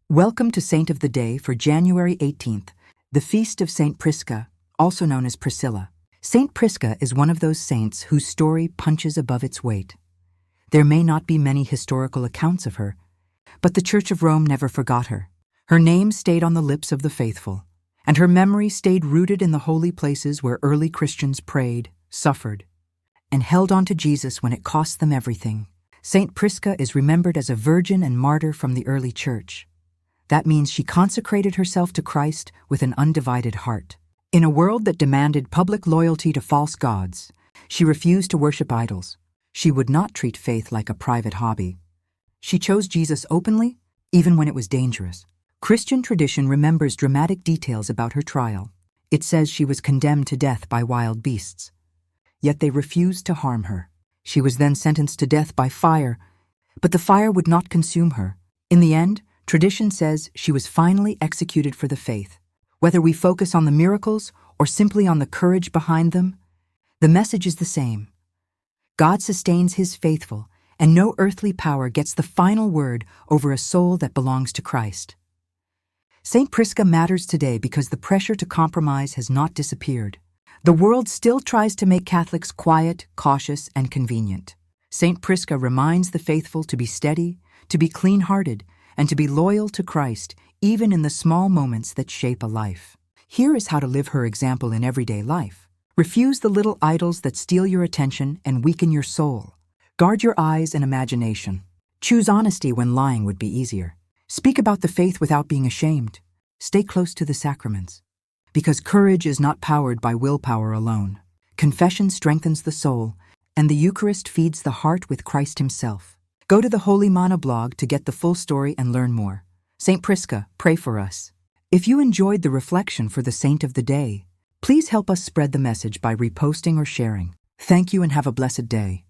Welcome to Saint of the Day for January 18th, the feast of Saint Prisca, also known as Priscilla. Saint Prisca is one of those saints whose story punches above its weight. There may not be many historical accounts of her, but the Church of Rome never forgot her. Her name stayed on the lips of the faithful, and her memory stayed rooted in the holy places where early Christians prayed, suffered, and held on to Jesus when it cost them everything. Saint Prisca is remembered as a virgin and martyr from the early Church. That means she consecrated herself to Christ with an undivided heart. In a world that demanded public loyalty to false gods, she refused to worship idols. She would not treat faith like a private hobby. She chose Jesus openly, even when it was dangerous. Christian tradition remembers dramatic details about her trial. It says she was condemned to death by wild beasts. Yet they refused to harm her. She was then sentenced to death by fire, but the fire would not consume her. In the end, tradition says she was finally executed for the faith. Whether we focus on the miracles or simply on the courage behind them, the message is the same. God sustains his faithful, and no earthly power gets the final word over a soul that belongs to Christ. Saint Prisca matters today because the pressure to compromise has not disappeared. The world still tries to make Catholics quiet, cautious, and convenient. Saint Prisca reminds the faithful to be steady, to be clean-hearted, and to be loyal to Christ, even in the small moments that shape a life. Here is how to live her example in everyday life. Refuse the little idols that steal your attention and weaken your soul. Guard your eyes and imagination. Choose honesty when lying would be easier. Speak about the faith without being ashamed. Stay close to the sacraments. Because courage is not powered by willpower alone. Confession strengthens the soul, and the Eucharist feeds the heart with Christ himself. Go to the HolyManna.blog to get the full story and learn more. Saint Prisca, pray for us. If you enjoyed the reflection for the Saint of the Day, please help us spread the message by reposting or sharing. Thank you and have a blessed day.